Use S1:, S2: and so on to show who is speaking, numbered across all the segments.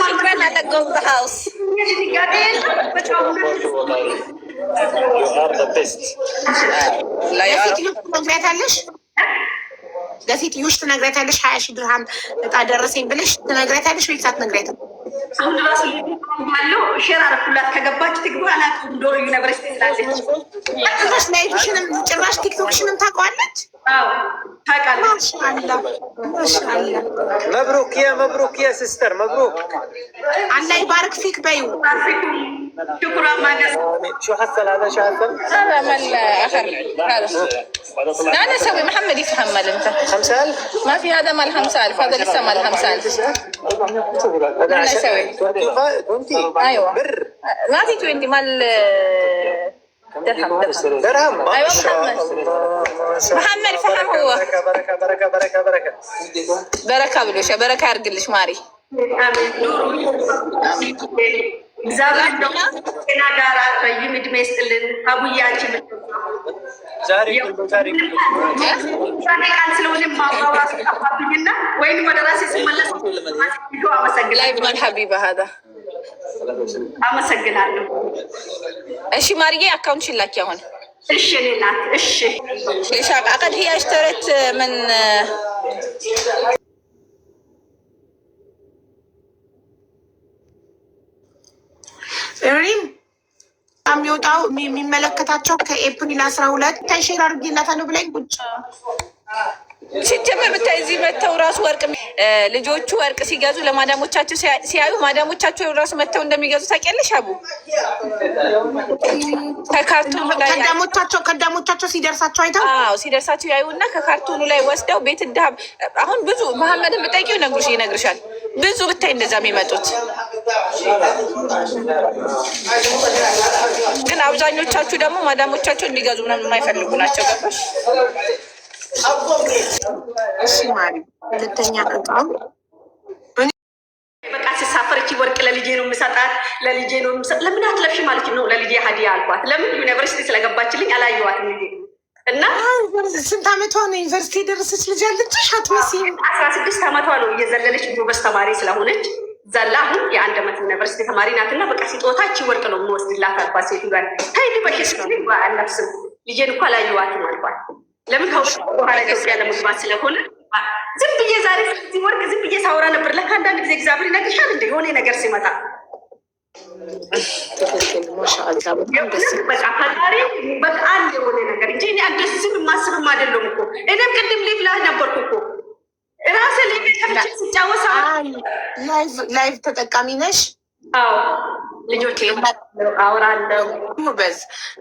S1: شكرا على جولد هاوس.
S2: ለሴትዮሽ ትነግሪያታለሽ 20 ሺህ ድርሃም እጣ ደረሰኝ ብለሽ ትነግሪያታለሽ ወይስ አትነግሪያትም?
S3: አሁን ራሱ ያለው ሼር አረኩላት ከገባች ትግባ አላውቅም ዶሮ ዩኒቨርሲቲ ስላለች
S2: ላይፍሽንም ጭራሽ ቲክቶክሽንም ታውቀዋለች።
S3: አዎ ታውቃለች።
S2: ማሻአላህ
S4: መብሩክ ያ ሲስተር መብሩክ
S2: አላህ ይባርክ ፊክ በይው።
S3: شكرا ماجد.
S4: شو حصل هذا شو حصل؟
S1: هذا مال اخر هذا انا اسوي محمد يفهم مال انت
S4: 5000
S1: ما في هذا مال 5000 هذا لسه مال 5000
S4: هذا
S1: انا اسوي
S4: 20
S1: ايوه
S4: بر
S1: ما في 20 مال
S4: درهم
S1: ايوه محمد فهم هو بركه بلوش بركه يرجلش ماري
S3: امين እግዚአብሔር ደግሞ ጤና ጋር ረጅም ዕድሜ ይስጥልን። አቡዬ አንቺ
S4: ዛሬ
S3: ቃል ስለሆነ ማውራት ጠፋብኝና ወይም ወደ ራሴ ስመለስ
S1: አመሰግናለሁ። ሀቢባ ሀዛ
S3: አመሰግናለሁ።
S1: እሺ ማርዬ አካውንት ላኪ አሁን።
S3: እሺ እኔ ናት። እሺ
S1: ايش عقد هي اشترت من
S2: ሪም የሚወጣው የሚመለከታቸው ከኤፕሪል 12 ታይሼር አድርጌላታለሁ ብላኝ ቁጭ
S1: ሲጀመር ብታይ እዚህ መተው ራሱ ወርቅ ልጆቹ ወርቅ ሲገዙ ለማዳሞቻቸው ሲያዩ ማዳሞቻቸው ራሱ መተው እንደሚገዙ ታውቂያለሽ? አቡ ከካርቶኑ ላይ ከዳሞቻቸው ሲደርሳቸው አይተው ሲደርሳቸው ያዩና ከካርቶኑ ላይ ወስደው ቤት ዳብ አሁን ብዙ መሐመድን ብጠይቂው ይነግርሻል። ብዙ ብታይ እንደዛ የሚመጡት ግን አብዛኞቻችሁ ደግሞ ማዳሞቻቸው እንዲገዙ ነው የማይፈልጉ ናቸው። ገባሽ?
S2: እሺ ማሪ ሁለተኛ እቃው
S3: በቃ ሲሳፈር እቺ ወርቅ ለልጄ ነው የምሰጣት ለልጄ ነው የምሰጥ። ለምን አትለብሽ ማለት ነው? ለልጄ ሀዲያ አልኳት። ለምን ዩኒቨርሲቲ ስለገባችልኝ አላየኋትም ልጄ እና
S2: ስንት ዓመቷ ነው ዩኒቨርሲቲ የደረሰች ልጅ ያለችሽ? አትመስይም።
S3: 16 ዓመቷ ነው። እየዘለለች ጎበዝ ተማሪ ስለሆነች ዘላ አሁን የ1 ዓመት ዩኒቨርሲቲ ተማሪ ናትና በቃ ሲጦታ እቺ ወርቅ ነው የምወስድላት አልኳት። ሴቱ ጋር ታይዲ በሽስ አለብስም ልጄን እኮ አላየኋትም አልኳት። ለምን ከውስጥ በኋላ ኢትዮጵያ ለመግባት ስለሆነ ዝም ብዬ ዛሬ እዚህ ወርቅ ዝም ብዬ ሳወራ ነበር። ለካ አንዳንድ ጊዜ እግዚአብሔር ይነግርሻል እንደ የሆነ ነገር ሲመጣ በቃ ፈጣሪ በቃ አንድ የሆነ ነገር እንጂ እኔ አደስም የማስብም አይደለም እኮ። እኔም ቅድም ሊቭ ላይ ነበርኩ እኮ ራሴ ላይ ቤተሰብች ስጫወሳ
S2: ላይቭ ተጠቃሚ ነሽ?
S3: አዎ ልጆች አወራለሁ።
S2: በዝ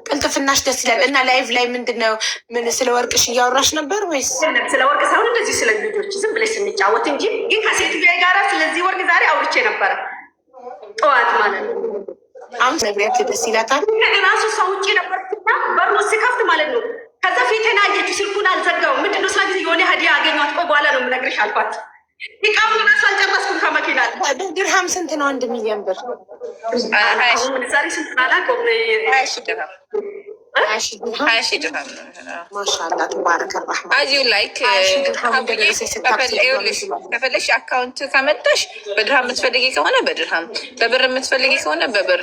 S2: ቅልጥፍናሽ ደስ ይላል። እና ላይቭ ላይ ምንድነው ምን ስለ ወርቅሽ እያወራሽ ነበር ወይስ?
S3: ስለ ወርቅ ሳይሆን እንደዚህ ስለ ልጆች ዝም ብለሽ ስንጫወት እንጂ ግን ከሴትዮዋ ጋራ ስለዚህ ወርቅ ዛሬ አውርቼ ነበረ ጠዋት ማለት ነው።
S2: አሁን ነግሪያት ደስ ይላታል።
S3: ራሱ ሰው ውጭ ነበርኩና በሩ ሲከፍት ማለት ነው። ከዛ ፊቴን አየችው፣ ስልኩን አልዘጋውም። ምንድነው ስላ ጊዜ የሆነ ሀዲያ አገኘኋት። ቆይ በኋላ ነው የምነግርሽ አልኳት። ቃሙን ራሱ አልጨረስኩም ከመኪና
S2: ድርሃም ስንት ነው? 1 ሚሊዮን ብር
S3: ዛሬ ስንት አላውቅም።
S1: 20 ሺህ ድርሃም
S2: ማሻአላ ተባረከ ረህማ
S1: አዚዩ ላይክ ከፈለሽ አካውንት ከመጣሽ በድርሃም የምትፈልጊ ከሆነ በድርሃም በብር የምትፈልጊ ከሆነ በብር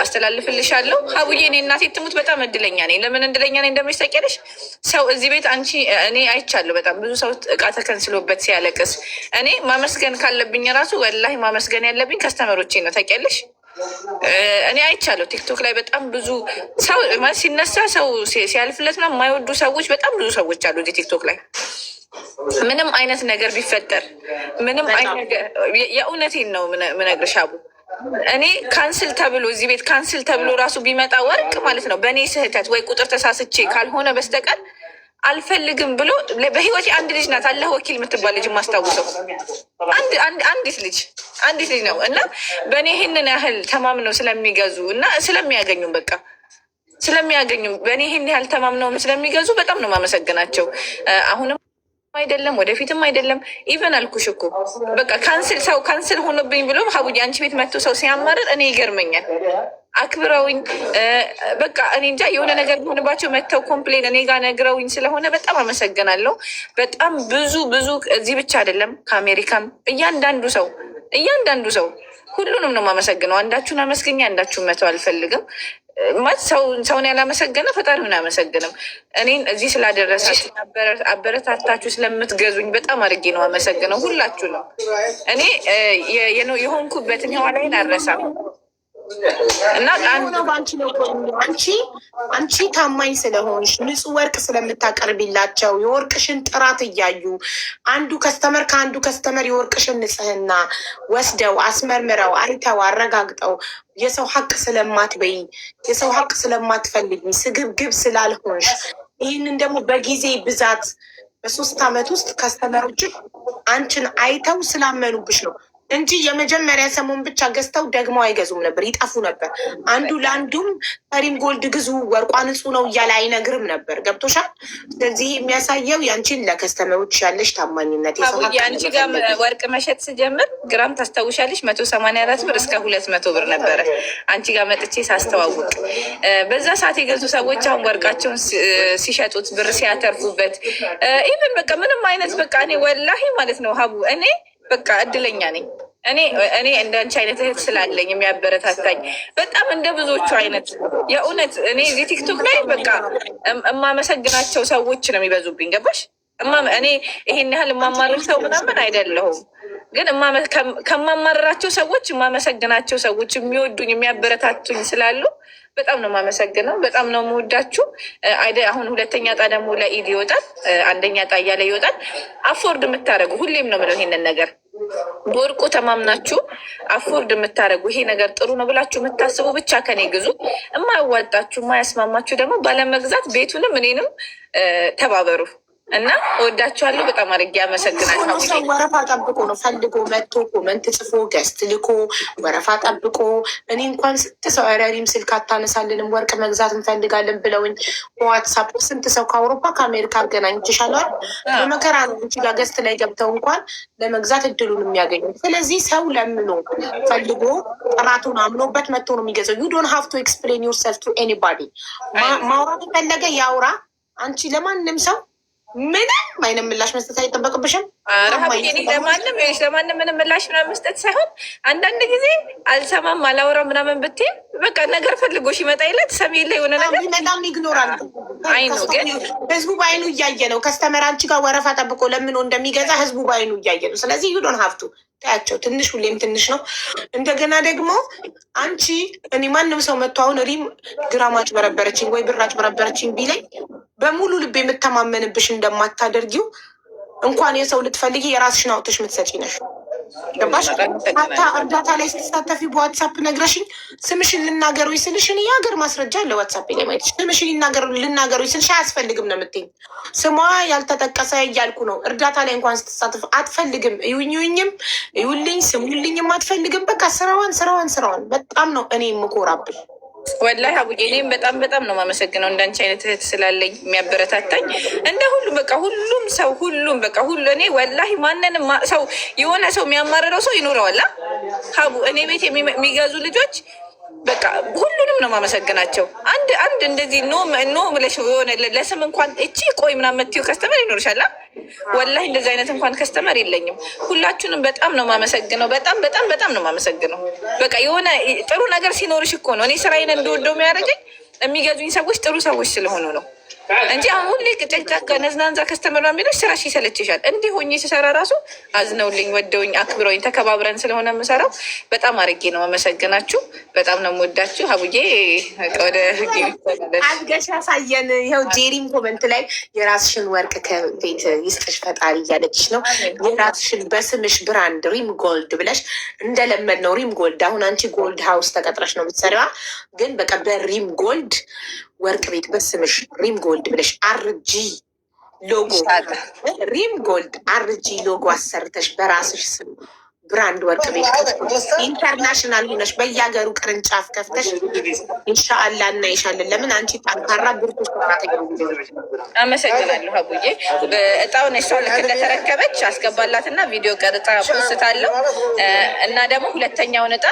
S1: አስተላልፍልሻለሁ። ሀቡዬ እኔ እናቴ ትሙት በጣም እድለኛ ነኝ። ለምን እድለኛ ነኝ እንደምልሽ ታውቂያለሽ? ሰው እዚህ ቤት እኔ አይቻለሁ በጣም ብዙ ሰው እቃ ተከንስሎበት ሲያለቅስ። እኔ ማመስገን ካለብኝ ራሱ ወላሂ ማመስገን ያለብኝ ከስተመሮቼ ነው። ታውቂያለሽ? እኔ አይቻለሁ ቲክቶክ ላይ በጣም ብዙ ሰው ሲነሳ ሰው ሲያልፍለት ነው የማይወዱ ሰዎች በጣም ብዙ ሰዎች አሉ እዚህ ቲክቶክ ላይ። ምንም አይነት ነገር ቢፈጠር ምንም አይነት ነገር የእውነቴን ነው ምነግርሽ አቡ። እኔ ካንስል ተብሎ እዚህ ቤት ካንስል ተብሎ ራሱ ቢመጣ ወርቅ ማለት ነው በእኔ ስህተት ወይ ቁጥር ተሳስቼ ካልሆነ በስተቀር አልፈልግም ብሎ በህይወቴ አንድ ልጅ ናት አላህ ወኪል የምትባል ልጅ የማስታውሰው አንዲት ልጅ ነው። እና በእኔ ይህንን ያህል ተማምነው ስለሚገዙ እና ስለሚያገኙ በቃ ስለሚያገኙ በእኔ ይህን ያህል ተማምነው ስለሚገዙ በጣም ነው የማመሰግናቸው። አሁንም አይደለም ወደፊትም አይደለም። ኢቨን አልኩሽ እኮ በቃ ካንስል ሆኖብኝ ብሎ ሀቡዬ አንቺ ቤት መጥቶ ሰው ሲያማርር እኔ ይገርመኛል። አክብረውኝ በቃ እኔ እንጃ የሆነ ነገር ሆንባቸው መጥተው ኮምፕሌን እኔ ጋር ነግረውኝ ስለሆነ በጣም አመሰግናለሁ። በጣም ብዙ እዚህ ብቻ አይደለም ከአሜሪካም እያንዳንዱ ሰው ሁሉንም ነው የማመሰግነው። አንዳችሁን አመስግኛ አንዳችሁን መተው አልፈልግም። ማለት ሰውን ያላመሰገነ ፈጣሪውን አያመሰግንም። እኔን እዚህ ስላደረሳችሁ አበረታታችሁ ስለምትገዙኝ በጣም አድርጌ ነው አመሰግነው ሁላችሁ ነው። እኔ የሆንኩበትን ኋላይን አልረሳም እና
S2: አንቺ ታማኝ ስለሆንሽ ንጹህ ወርቅ ስለምታቀርቢላቸው የወርቅሽን ጥራት እያዩ አንዱ ከስተመር ከአንዱ ከስተመር የወርቅሽን ንጽህና ወስደው አስመርምረው አይተው አረጋግጠው የሰው ሀቅ ስለማትበይ የሰው ሀቅ ስለማትፈልጊ ስግብግብ ስላልሆንሽ ይህንን ደግሞ በጊዜ ብዛት በ3 ዓመት ውስጥ ከስተመሮች አንቺን አይተው ስላመኑብሽ ነው እንጂ የመጀመሪያ ሰሞን ብቻ ገዝተው ደግሞ አይገዙም ነበር፣ ይጠፉ ነበር። አንዱ ለአንዱም ሪም ጎልድ ግዙ ወርቋ ንጹህ ነው እያለ አይነግርም ነበር። ገብቶሻል? ስለዚህ የሚያሳየው ያንቺን ለከስተመሮች ያለሽ ታማኝነት።
S1: የአንቺ ጋር ወርቅ መሸጥ ስጀምር ግራም ታስታውሻለሽ 184 ብር እስከ 200 ብር ነበረ። አንቺ ጋር መጥቼ ሳስተዋውቅ በዛ ሰዓት የገዙ ሰዎች አሁን ወርቃቸውን ሲሸጡት ብር ሲያተርፉበት ኢቨን በቃ ምንም አይነት በቃ እኔ ወላሂ ማለት ነው ሀቡ እኔ በቃ እድለኛ ነኝ። እኔ እንደ አንቺ አይነት እህት ስላለኝ የሚያበረታታኝ በጣም እንደ ብዙዎቹ አይነት የእውነት እኔ እዚህ ቲክቶክ ላይ በቃ የማመሰግናቸው ሰዎች ነው የሚበዙብኝ። ገባሽ? እኔ ይሄን ያህል የማማርር ሰው ምናምን አይደለሁም፣ ግን ከማማርራቸው ሰዎች የማመሰግናቸው ሰዎች የሚወዱኝ የሚያበረታቱኝ ስላሉ በጣም ነው የማመሰግነው። በጣም ነው የምወዳችሁ። አሁን 2ኛ ዕጣ ደግሞ ለኢድ ይወጣል፣ 1ኛ ዕጣ እያለ ይወጣል። አፎርድ የምታደርጉ ሁሌም ነው የምለው ይሄንን ነገር በወርቁ ተማምናችሁ አፎርድ የምታደርጉ ይሄ ነገር ጥሩ ነው ብላችሁ የምታስቡ ብቻ ከኔ ግዙ። የማያዋጣችሁ የማያስማማችሁ ደግሞ ባለመግዛት ቤቱንም እኔንም ተባበሩ እና እወዳችኋለሁ። በጣም አድርጌ አመሰግናለሁ።
S2: ሰው ወረፋ ጠብቆ ነው ፈልጎ መጥቶ ኮመንት ጽፎ ገስት ልኮ ወረፋ ጠብቆ እኔ እንኳን ስንት ሰው ሪም ስልክ አታነሳልንም ወርቅ መግዛት እንፈልጋለን ብለውኝ በዋትሳፕ ስንት ሰው ከአውሮፓ ከአሜሪካ አገናኝቼሻለሁ። በመከራ ነው እንጂ ጋር ገስት ላይ ገብተው እንኳን ለመግዛት እድሉን የሚያገኙ። ስለዚህ ሰው ለምኖ ፈልጎ ጥራቱን አምኖበት መጥቶ ነው የሚገዛው። ዩ ዶንት ሃቭ ቱ ኤክስፕሌን ዩርሰልፍ ቱ ኤኒባዲ። ማውራት የፈለገ ያውራ። አንቺ ለማንም ሰው ምንም አይነት ምላሽ መስጠት አይጠበቅብሽም።
S1: ለማንም ምንም ምላሽ ምናምን መስጠት ሳይሆን አንዳንድ ጊዜ አልሰማም አላወራ ምናምን ብትይ በቃ ነገር ፈልጎሽ ይመጣ የለት ሰሚ ላይ የሆነ ነገር
S2: በጣም ይግኖራል። ግን ህዝቡ በአይኑ እያየ ነው። ከስተመር አንቺ ጋር ወረፋ ጠብቆ ለምኖ እንደሚገዛ ህዝቡ በአይኑ እያየ ነው። ስለዚህ ዩ ዶንት ሃቭ ቱ ታያቸው። ትንሽ ሁሌም ትንሽ ነው። እንደገና ደግሞ አንቺ እኔ ማንም ሰው መጥቶ አሁን ሪም ግራም አጭበረበረችኝ ወይ ብር አጭበረበረችኝ ቢለኝ በሙሉ ልብ የምተማመንብሽ እንደማታደርጊው እንኳን የሰው ልትፈልጊ የራስሽን አውጥተሽ የምትሰጪ ነሽ። ገባሽ? ሀታ እርዳታ ላይ ስትሳተፊ በዋትሳፕ ነግረሽኝ ስምሽን ልናገሩ ስልሽ እኔ የሀገር ማስረጃ አለ ዋትሳፕ ላይ ማየትሽ ስምሽን ልናገሩ ስልሽ አያስፈልግም ነው የምትይኝ። ስሟ ያልተጠቀሰ እያልኩ ነው። እርዳታ ላይ እንኳን ስትሳተፍ አትፈልግም። እዩኝም እዩልኝ ስሙልኝም አትፈልግም። በቃ ስራዋን በጣም ነው እኔ የምኮራብሽ።
S1: ወላሂ አቡዬ እኔም በጣም ነው የማመሰግነው እንዳንቺ አይነት እህት ስላለኝ የሚያበረታታኝ እንደ ሁሉም ሰው በቃ እኔ ወላሂ ማንንም ሰው የሆነ ሰው የሚያማርረው ሰው ይኖረዋል። ሀቡ እኔ ቤት የሚገዙ ልጆች በቃ ሁሉንም ነው የማመሰግናቸው። አንድ እንደዚህ ኖ ብለሽ የሆነ ለስም እንኳን እቺ ቆይ ምናምን የምትይው ከስተመር ይኖርሻል። ወላሂ እንደዚህ አይነት እንኳን ከስተመር የለኝም። ሁላችሁንም በጣም ነው የማመሰግነው። በጣም ነው የማመሰግነው። በቃ የሆነ ጥሩ ነገር ሲኖርሽ እኮ ነው እኔ ስራዬን እንደወደው የሚያደርገኝ የሚገዙኝ ሰዎች ጥሩ ሰዎች ስለሆኑ ነው እንጂ አሁን ሁሌ ጨቅጫቃ ነዝናንዛ ከስተመር የሚለሽ ስራሽ ይሰለችሻል። እንዲህ ሆኜ ስሰራ ራሱ አዝነውልኝ ወደውኝ አክብረውኝ ተከባብረን ስለሆነ የምሰራው በጣም አድርጌ ነው አመሰግናችሁ። በጣም ነው የምወዳችሁ። ሀቡዬ ወደ
S2: አድገሽ ያሳየን። ይኸው ጄሪም ኮመንት ላይ የራስሽን ወርቅ ከቤት ይስጥሽ ፈጣሪ እያለችሽ ነው። የራስሽን በስምሽ ብራንድ ሪም ጎልድ ብለሽ እንደለመድ ነው ሪም ጎልድ። አሁን አንቺ ጎልድ ሀውስ ተቀጥረሽ ነው የምትሰሪዋ፣ ግን በቃ በሪም ጎልድ ወርቅ ቤት በስምሽ ሪም ጎልድ ብለሽ አርጂ ሎጎ ሪም ጎልድ አርጂ ሎጎ አሰርተሽ በራስሽ ስም ብራንድ ወርቅ ቤት ኢንተርናሽናል ሆነሽ በየሀገሩ ቅርንጫፍ ከፍተሽ ኢንሻአላ እናይሻለን። ለምን አንቺ ጠንካራ ብርቱ ሰራተኛ።
S1: አመሰግናለሁ ሀቡዬ። እጣውን እሷ ልክ እንደተረከበች አስገባላትና ቪዲዮ ቀርጻ ፖስታለሁ እና ደግሞ ሁለተኛውን እጣ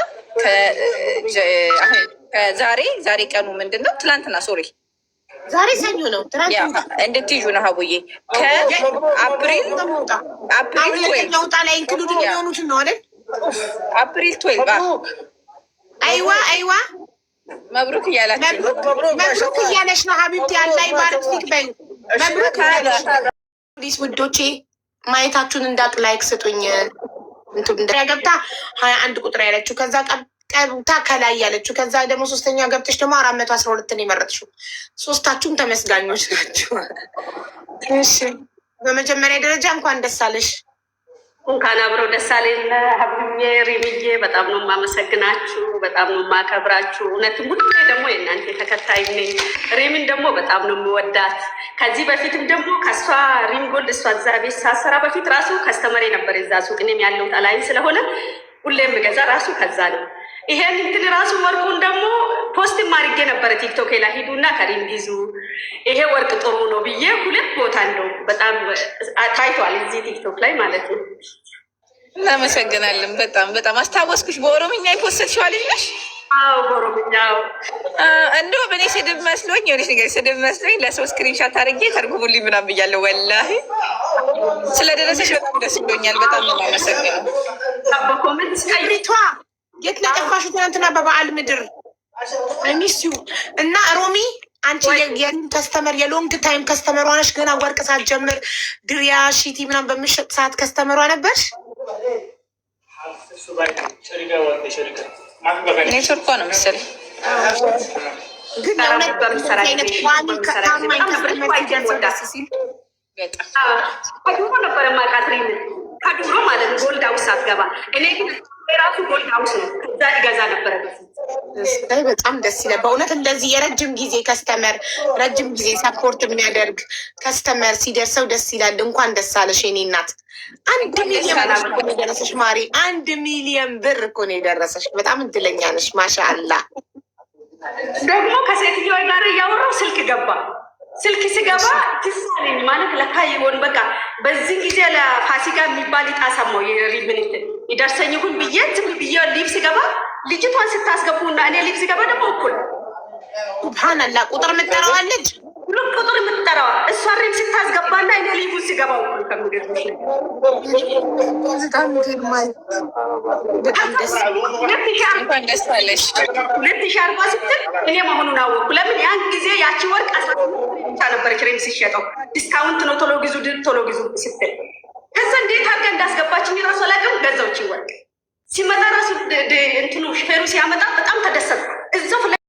S1: ዛሬ ቀኑ ምንድን ነው? ትላንትና ሶሪ
S2: ዛሬ ሰኞ ነው።
S1: እንድትይዙ ነው ሀቡዬ። ከአፕሪል
S2: ውጣ ላይ ኢንክሉድ የሚሆኑትን ነው አይደል?
S1: አፕሪል 12
S2: አይዋ
S1: መብሩክ እያላችሁ
S2: መብሩክ እያለሽ ነው ሀቢብቲ። ያላይ ባርክ ፊክ በይ መብሩክ ፕሊስ ውዶቼ፣ ማየታችሁን እንዳቅ ላይክ ስጡኝ። ገብታ 21 ቁጥር ያለችው ከዛ ቀብታ ከላይ ያለችው ከዛ ደግሞ ሶስተኛ ገብተሽ ደግሞ 412 የመረጥሽው። ሶስታችሁም ተመስጋኞች ናቸው። እሺ በመጀመሪያ ደረጃ እንኳን ደስ አለሽ።
S3: እንኳን አብረው ደስ አለን። ሀብዬ ሪምዬ በጣም ነው የማመሰግናችሁ፣ በጣም ነው የማከብራችሁ። እውነትም ሁሉ ደግሞ የእናንተ ተከታይ ነኝ። ሪምን ደግሞ በጣም ነው የምወዳት። ከዚህ በፊትም ደግሞ ከእሷ ሪም ጎልድ እሷ እዛ ቤት ሳሰራ በፊት ራሱ ከስተመሬ ነበር የዛ ሱቅ። እኔም ያለው ጠላይ ስለሆነ ሁሌ የምገዛ ራሱ ከዛ ነው። ይሄን እንትን ራሱ ወርቁን ደግሞ ፖስትም አድርጌ ነበረ ቲክቶክ ላይ ሂዱና ከሪም ጊዙ ይሄ ወርቅ ጥሩ ነው ብዬ 2 ቦታ እንደው በጣም ታይቷል እዚህ ቲክቶክ ላይ ማለት ነው።
S1: እናመሰግናለን። በጣም አስታወስኩሽ። በኦሮምኛ የፖስትሽው ልጅ ነሽ?
S3: አዎ በኦሮምኛው።
S1: እንደው በእኔ ስድብ መስሎኝ የሆነች ነገር ስድብ መስሎኝ ለሰው ስክሪንሻት አድርጌ ተርጉሙልኝ ምናምን ብያለሁ። ወላሂ ስለደረሰሽ በጣም ደስ ብሎኛል። በጣም ነው የማመሰግነው።
S3: በኮሜንት
S2: ስሪቷ የት ነጠፋሹ? ትናንትና በበዓል ምድር ሚስዩ እና ሮሚ አንቺ ከስተመር የሎንግ ታይም ከስተመሯ ነሽ። ገና ወርቅ ሳትጀምር ድሪያ ሺቲ ምናምን በምሸጥ ሰዓት ከስተመሯ ነበርሽ።
S1: ኔትወርኳ ነው መሰለኝ።
S2: ግን
S3: ከድሮ ነበር የማውቃት ሪምን ከድሮ ማለት ነው። ጎልድ ሃውስ ሳትገባ እኔ ግን የራሱ ጎልድ ሃውስ ነው ከዛ ይገዛ ነበረ።
S2: በጣም ደስ ይላል በእውነት እንደዚህ የረጅም ጊዜ ከስተመር ረጅም ጊዜ ሰፖርት የሚያደርግ ከስተመር ሲደርሰው ደስ ይላል። እንኳን ደስ አለሽ የኔ እናት። 1 ሚሊዮን ብር እኮ ነው የደረሰሽ ማሪ። 1 ሚሊዮን ብር እኮ ነው የደረሰሽ። በጣም እድለኛ ነሽ። ማሻአላ።
S3: ደግሞ ከሴትዮዋ ጋር እያወራው ስልክ ገባ። ስልክ ሲገባ ትሳለኝ ማለት ለካ ይሆን በቃ በዚህ ጊዜ ለፋሲካ የሚባል ይጣሰማው የሪምን ይደርሰኝ ይሁን ብዬ ዝም ብዬ ሊቭ ሲገባ ልጅቷን ስታስገቡና እኔ ሊቭ ሲገባ ደግሞ እኩል
S2: ሱብሃንአላህ ቁጥር የምትጠራዋለች
S3: ሁሉም ቁጥር የምትጠራዋ እሷ ሪም ስታስገባና እኔ ሊቭ ሲገባ እኩል ከሚገርምሽ
S2: በጣም ደስ
S1: እንኳን ደስ አለሽ።
S3: 2040 ስትል እኔ መሆኑን አወቅኩ። ለምን ያን ጊዜ ያቺ ወርቅ ብቻ ነበረች ሪም ሲሸጠው ዲስካውንት ነው ቶሎ ግዙ ስትል ከዛ እንዴት አድርጋ እንዳስገባችኝ ራሱ አላውቅም። ገዛውች ወርቅ ሲመጣ ራሱ እንትኑ ሹፌሩ ሲያመጣ በጣም ተደሰትኩ። እዛው